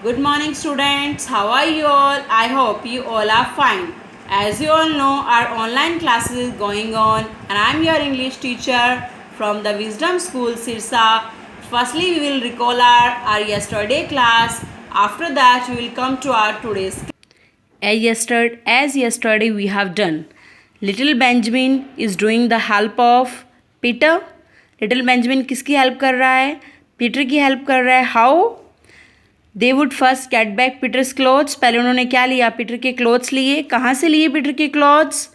Good morning, students. How are you all? I hope you all are fine. As you all know, our online classes is going on, and I am your English teacher from the Wisdom School, Sirsa. Firstly, we will recall our yesterday class. After that, we will come to our today's class. As yesterday we have done. Little Benjamin is doing the help of Peter. Little Benjamin किसकी help कर रहा है? Peter की help कर रहा है. How? They would first get back Peter's clothes. पहले उन्होंने क्या लिया? पीटर के क्लोथ्स लिए. कहाँ से लिए पीटर के क्लोथ्स?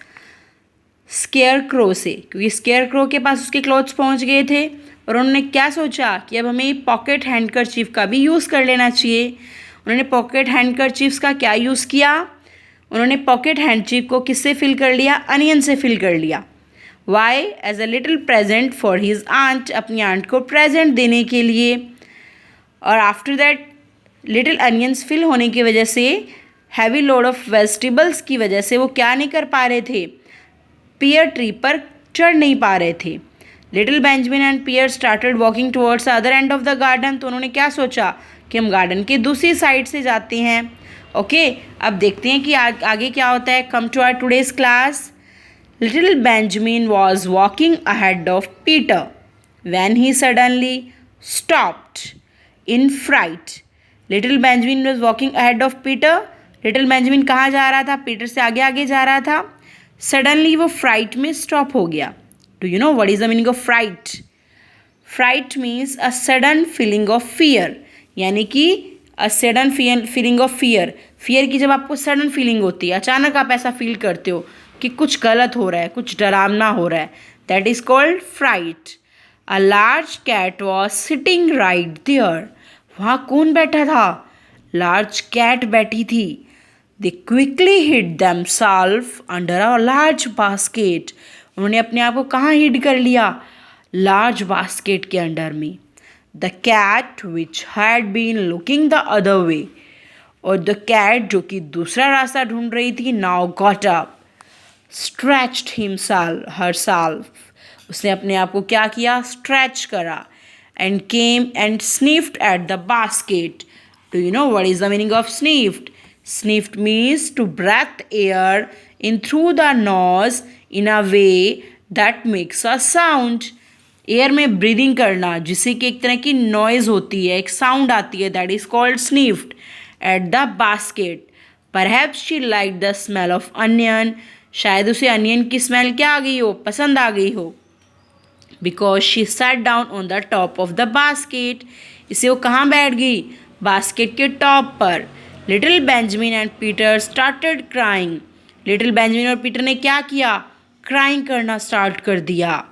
स्केयर क्रो से, क्योंकि स्केयर क्रो के पास उसके क्लोथ्स पहुँच गए थे. और उन्होंने क्या सोचा कि अब हमें पॉकेट हैंडकरचीफ का भी यूज़ कर लेना चाहिए. उन्होंने पॉकेट हैंडकरचीफ्स का क्या यूज़ किया? उन्होंने पॉकेट हैंडकरचीफ को किससे फिल कर लिया? अनियन से फिल कर लिया. Why? As a little present for his aunt. अपनी आंट को प्रेजेंट देने के लिए. और after that little onions fill होने की वजह से, हैवी लोड ऑफ वेजिटेबल्स की वजह से वो क्या नहीं कर पा रहे थे? पियर ट्री पर चढ़ नहीं पा रहे थे. Little Benjamin and Peter started walking towards the other end of the garden. तो उन्होंने क्या सोचा कि हम गार्डन की दूसरी साइड से जाते हैं. ओके, अब देखते हैं कि आगे क्या होता है. Come to our today's class. Little Benjamin was walking ahead of Peter when he suddenly stopped in fright. Little Benjamin was walking ahead of Peter. Little Benjamin कहाँ जा रहा था? पीटर से आगे आगे जा रहा था. सडनली वो फ्राइट में स्टॉप हो गया. Do you know what is the meaning of fright? Fright means a sudden feeling of fear. यानी कि a sudden feeling of fear. Fear की जब आपको सडन फीलिंग होती है, अचानक आप ऐसा फील करते हो कि कुछ गलत हो रहा है, कुछ डरावना हो रहा है, that is called fright. A large cat was sitting right there. वहाँ कौन बैठा था? लार्ज कैट बैठी थी. They quickly hid themselves under a large basket. उन्होंने अपने आप को कहाँ हिड कर लिया? लार्ज बास्केट के अंडर में. The cat which had been looking the other way. और द कैट जो कि दूसरा रास्ता ढूंढ रही थी, now got up, stretched herself. उसने अपने आप को क्या किया? स्ट्रेच करा. And came and sniffed at the basket. Do you know what is the meaning of sniffed? Sniffed means to breathe air in through the nose in a way that makes a sound. Air में breathing करना जिससे कि एक तरह की noise होती है, एक साउंड आती है, that is called sniffed at the basket. Perhaps she like the smell of onion. शायद उसे अनियन की स्मेल क्या आ गई हो? पसंद आ गई हो. Because she sat down on the top of the basket. इसे वो कहाँ बैठ गई? बास्केट के टॉप पर. Little Benjamin and Peter started crying. Little Benjamin और पीटर ने क्या किया? क्राइंग करना स्टार्ट कर दिया.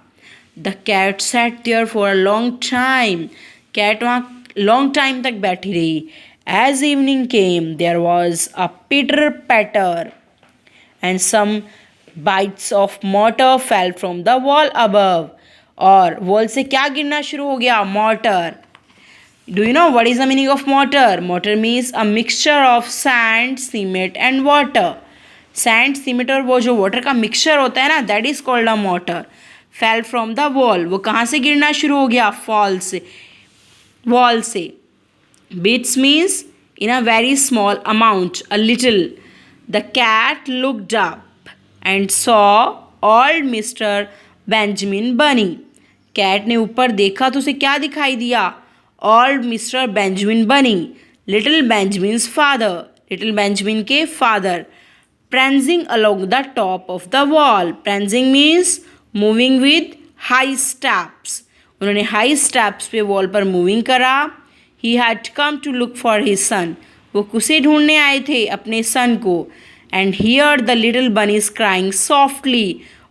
The cat sat there for a long time. Cat वहाँ लॉन्ग टाइम तक बैठी रही. As evening came there was a pitter patter and some bits of mortar fell from the wall above. और wall से क्या गिरना शुरू हो गया? Mortar. Do you know what is the meaning of mortar? Mortar means a mixture of sand, cement and water. Sand, cement और वो जो water का mixture होता है ना, that is called a mortar. Fell from the wall. वो कहाँ से गिरना शुरू हो गया? Fall से, wall से. Bits means in a very small amount, a little. The cat looked up and saw old Mr. Benjamin Bunny. Cat ने ऊपर देखा तो उसे क्या दिखाई दिया? Old Mr. Benjamin Bunny, Little Benjamin's father, Little Benjamin के father, prancing along the top of the wall. Prancing means moving with high steps. उन्होंने high steps पे wall पर moving करा. He had come to look for his son. वो कुसे ढूंढने आए थे? अपने son को. And here the little bunnies crying softly.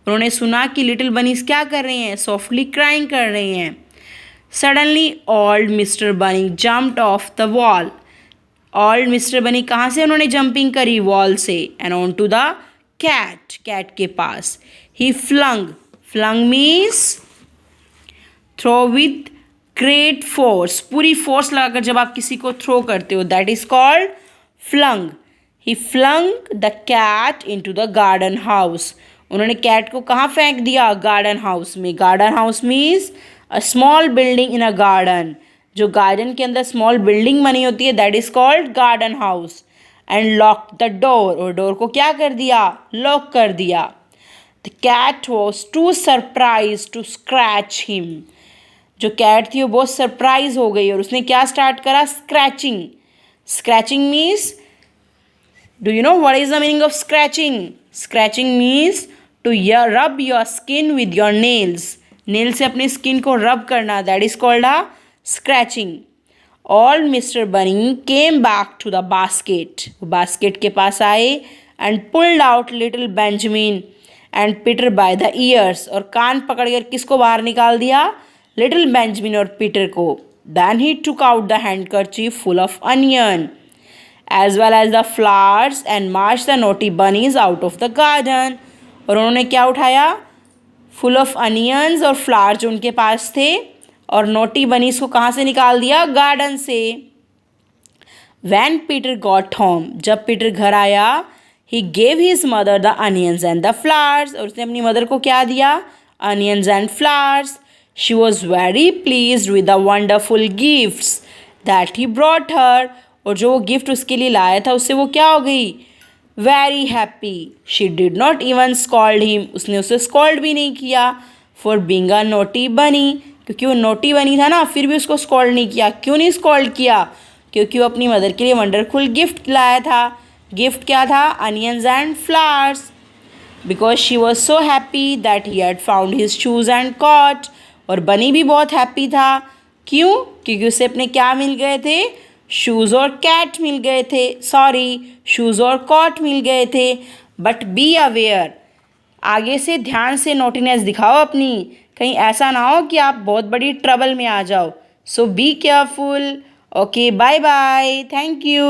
उन्होंने सुना कि little bunnies क्या कर रहे हैं? Softly crying कर रहे हैं. Suddenly old Mr. Bunny jumped off the wall. Old Mr. Bunny कहाँ से उन्होंने जंपिंग करी? वॉल से. And on to the cat. Cat के पास. He flung. Flung means throw with great force. पूरी फोर्स लगाकर जब आप किसी को थ्रो करते हो, that is called flung. He flung the cat into the garden house. उन्होंने कैट को कहाँ फेंक दिया? गार्डन हाउस में. Garden house means a small building in a garden. जो गार्डन के अंदर स्मॉल बिल्डिंग बनी होती है that is called garden house. And lock the door, और डोर को क्या कर दिया, लॉक कर दिया। The cat was too surprise to scratch him, जो कैट थी वो बहुत सरप्राइज हो गई और उसने क्या स्टार्ट करा, scratching. Scratching means, do you know what is the meaning of scratching? Scratching means to rub your skin with your nails, nail से अपनी स्किन को रब करना, that is called a scratching. All mister bunny came back to the basket, वो basket के पास आए and pulled out little Benjamin and Peter by the ears, और कान पकड़कर किसको बाहर निकाल दिया, लिटिल बेंजामिन और पीटर को। Then he took out the handkerchief full of onion as well as the flowers and march the naughty bunnies out of the garden, और उन्होंने क्या उठाया, फुल ऑफ अनियंस और फ्लावर जो उनके पास थे, और नोटी बनीज को कहाँ से निकाल दिया, गार्डन से। वैन पीटर गॉट होम, जब पीटर घर आया, he gave his mother the onions and the flowers, और उसने अपनी मदर को क्या दिया, onions and flowers. She was very please with the wonderful gifts that he brought her, और जो वो गिफ्ट उसके लिए लाया था उससे वो क्या हो गई, very happy. She did not even scold him, उसने उसे स्कॉल्ड भी नहीं किया, फॉर बीइंग अ नोटी बनी, क्योंकि वो नोटी बनी था ना, फिर भी उसको स्कॉल्ड नहीं किया। क्यों नहीं स्कॉल्ड किया, क्योंकि वो अपनी मदर के लिए वंडरफुल गिफ्ट लाया था। गिफ्ट क्या था, onions and flowers. Because she was so happy that he had found his shoes and coat, और बनी भी बहुत हैप्पी था। क्यों, क्योंकि उसे अपने क्या मिल गए थे, शूज़ और कैट मिल गए थे, सॉरी शूज़ और कॉट मिल गए थे। बट बी अवेयर, आगे से ध्यान से नोटिनेस दिखाओ अपनी, कहीं ऐसा ना हो कि आप बहुत बड़ी ट्रबल में आ जाओ। So be careful. Okay, bye bye, thank you.